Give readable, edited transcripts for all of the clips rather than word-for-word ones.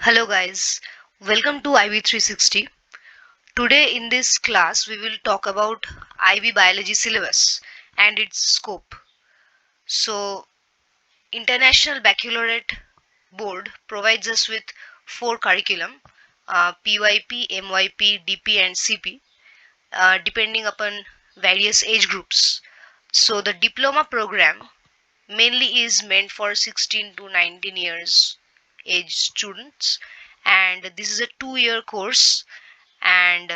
Hello guys, welcome to IB360. Today in this class we will talk about IB biology syllabus and its scope. So International Baccalaureate Board provides us with four curriculum PYP, MYP, DP and CP depending upon various age groups. So the diploma program mainly is meant for 16 to 19 years age students, and this is a 2-year course. And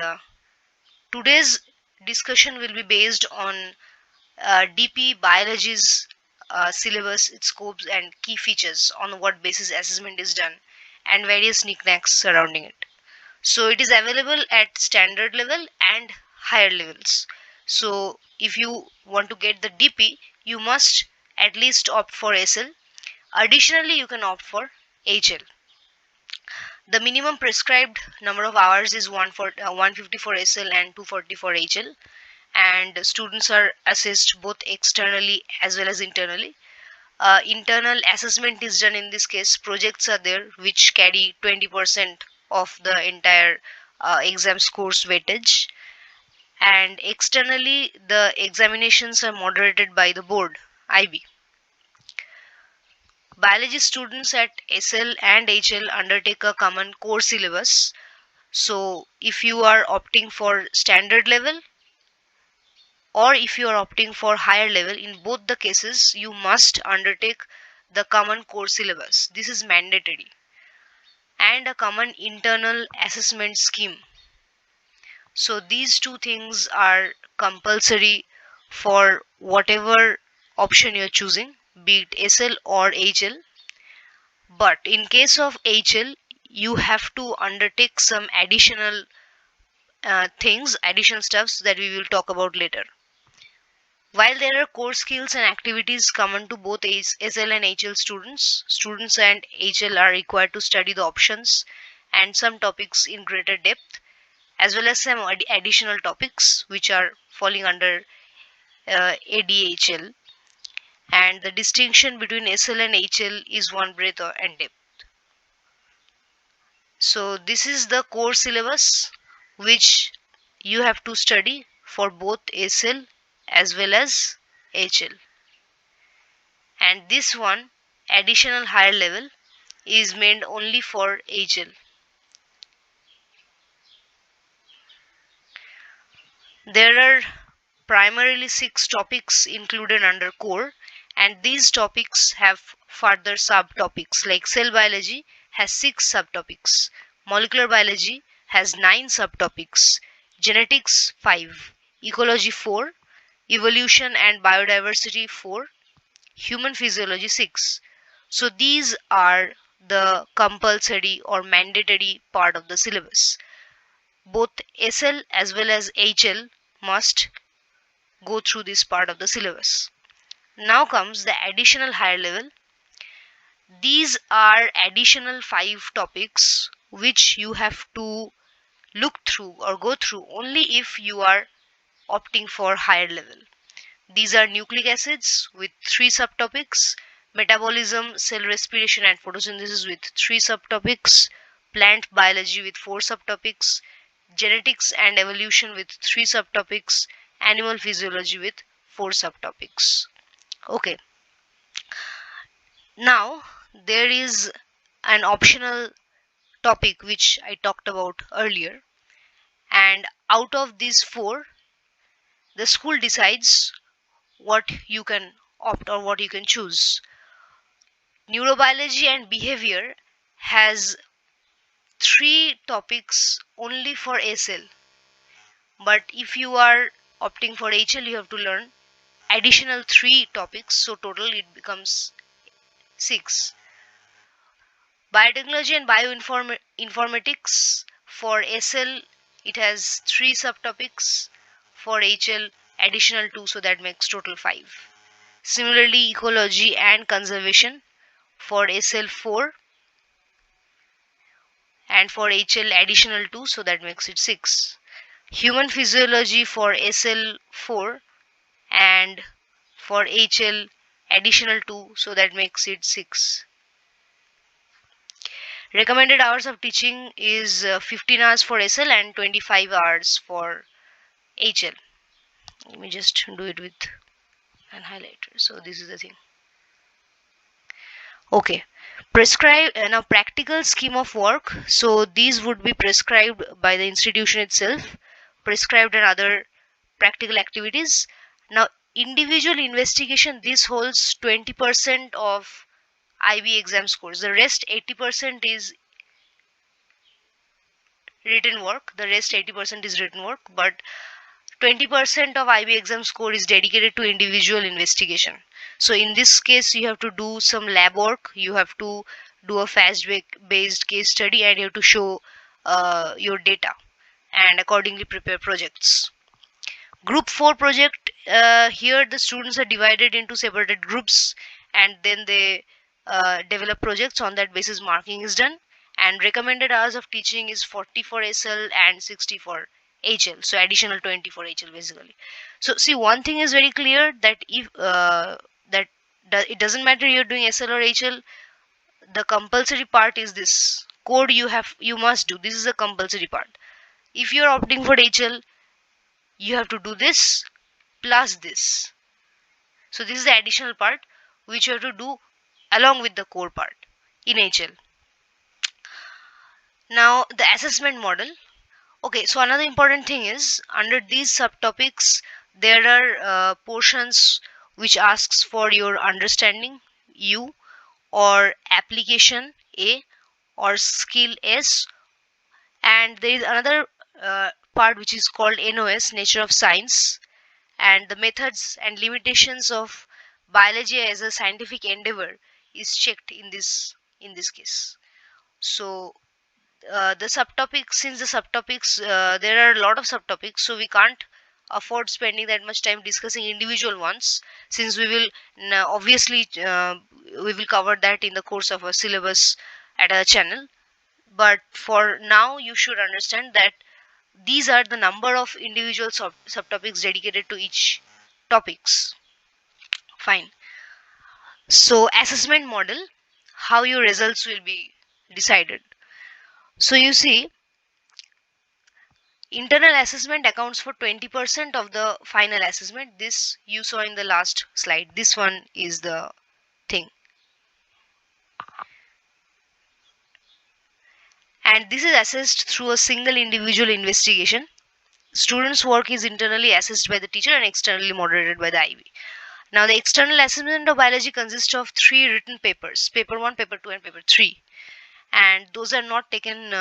today's discussion will be based on DP biology's syllabus, its scopes and key features, on what basis assessment is done, and various knickknacks surrounding it. So it is available at standard level and higher levels. So if you want to get the DP, you must at least opt for SL. Additionally, you can opt for HL. The minimum prescribed number of hours is 150 for SL and 240 for HL, and students are assessed both externally as well as internally. Internal assessment is done in this case. Projects are there which carry 20% of the entire exam scores weightage, and externally the examinations are moderated by the board IB. Biology students at SL and HL undertake a common core syllabus. So if you are opting for standard level or if you are opting for higher level, in both the cases you must undertake the common core syllabus. This is mandatory, and a common internal assessment scheme. So these two things are compulsory for whatever option you're choosing, be it SL or HL. But in case of HL, you have to undertake some additional things, additional stuffs that we will talk about later. While there are core skills and activities common to both SL and HL students, students and HL are required to study the options and some topics in greater depth, as well as some additional topics which are falling under ADHL. And the distinction between SL and HL is one breadth and depth. So this is the core syllabus which you have to study for both SL as well as HL. And this one, additional higher level, is meant only for HL. There are primarily 6 topics included under core, and these topics have further subtopics. Like cell biology has 6 subtopics, molecular biology has 9 subtopics, genetics 5, ecology 4, evolution and biodiversity 4, human physiology 6. So these are the compulsory or mandatory part of the syllabus. Both SL as well as HL must go through this part of the syllabus. Now comes the additional higher level. These are additional 5 topics which you have to look through or go through only if you are opting for higher level. These are nucleic acids with 3 subtopics, metabolism, cell respiration and photosynthesis with 3 subtopics, plant biology with 4 subtopics, genetics and evolution with 3 subtopics, animal physiology with 4 subtopics. Okay, now there is an optional topic which I talked about earlier, and out of these 4, the school decides what you can opt or what you can choose. Neurobiology and behavior has 3 topics only for SL, but if you are opting for HL you have to learn additional 3 topics, so total it becomes 6. Biotechnology and bioinformatics for SL it has 3 subtopics, for HL additional 2, so that makes total 5. Similarly, ecology and conservation for SL 4, and for HL additional 2, so that makes it 6. Human physiology for SL 4, and For HL, additional 2, so that makes it 6. Recommended hours of teaching is 15 hours for SL and 25 hours for HL. Let me just do it with an highlighter. So this is the thing. Okay, prescribe now practical scheme of work. So these would be prescribed by the institution itself, prescribed and other practical activities. Now individual investigation, this holds 20% of IB exam scores. The rest 80% is written work. The rest 80% is written work, but 20% of IB exam score is dedicated to individual investigation. So in this case, you have to do some lab work, you have to do a fast based case study, and you have to show your data and accordingly prepare projects. Group 4 project, here the students are divided into separated groups, and then they develop projects. On that basis marking is done, and recommended hours of teaching is 40 for SL and 60 for HL, so additional 20 for HL basically. So see, one thing is very clear, that if it doesn't matter you're doing SL or HL, the compulsory part is this code you must do. This is a compulsory part. If you're opting for HL, you have to do this plus this. So this is the additional part which you have to do along with the core part in HL. Now the assessment model. Okay, so another important thing is, under these subtopics there are portions which asks for your understanding U, or application A, or skill S, and there is another part which is called NOS, nature of science, and the methods and limitations of biology as a scientific endeavor is checked in this case. So the subtopics, since the subtopics, there are a lot of subtopics, so we can't afford spending that much time discussing individual ones, since we will obviously we will cover that in the course of a syllabus at a channel. But for now you should understand that these are the number of individual subtopics dedicated to each topics. Fine. So assessment model, how your results will be decided. So you see, internal assessment accounts for 20% of the final assessment. This you saw in the last slide. This one is the thing. And this is assessed through a single individual investigation. Students' work is internally assessed by the teacher and externally moderated by the IB. Now the external assessment of biology consists of 3 written papers, paper 1, paper 2 and paper 3. And those are not taken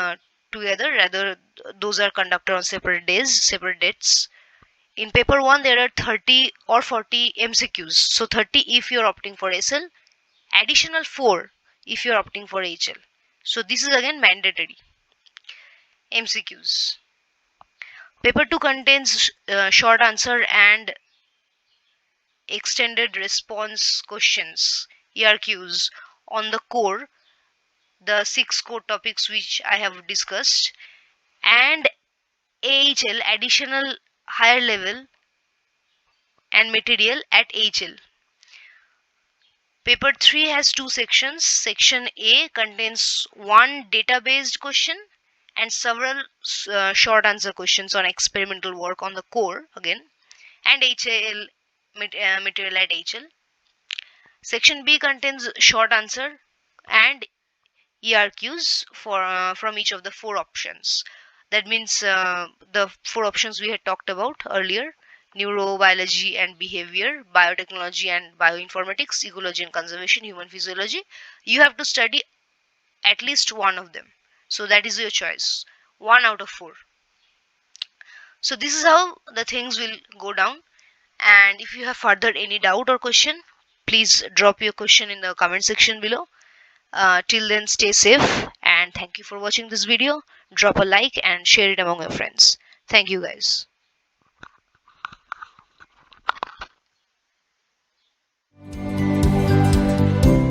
together, rather those are conducted on separate days, separate dates. In paper 1 there are 30 or 40 MCQs, so 30 if you are opting for SL, additional 4 if you are opting for HL. So this is again mandatory MCQs. Paper 2 contains short answer and extended response questions, ERQs, on the core, the 6 core topics which I have discussed, and AHL, additional higher level and material at HL. Paper 3 has 2 sections. Section A contains 1 data-based question and several short answer questions on experimental work on the core again, and HL material at HL. Section B contains short answer and ERQs from each of the 4 options. That means the 4 options we had talked about earlier: neurobiology and behavior, biotechnology and bioinformatics, ecology and conservation, human physiology. You have to study at least one of them. So that is your choice, 1 out of 4. So this is how the things will go down. And if you have further any doubt or question, please drop your question in the comment section below. Till then, stay safe and thank you for watching this video. Drop a like and share it among your friends. Thank you guys.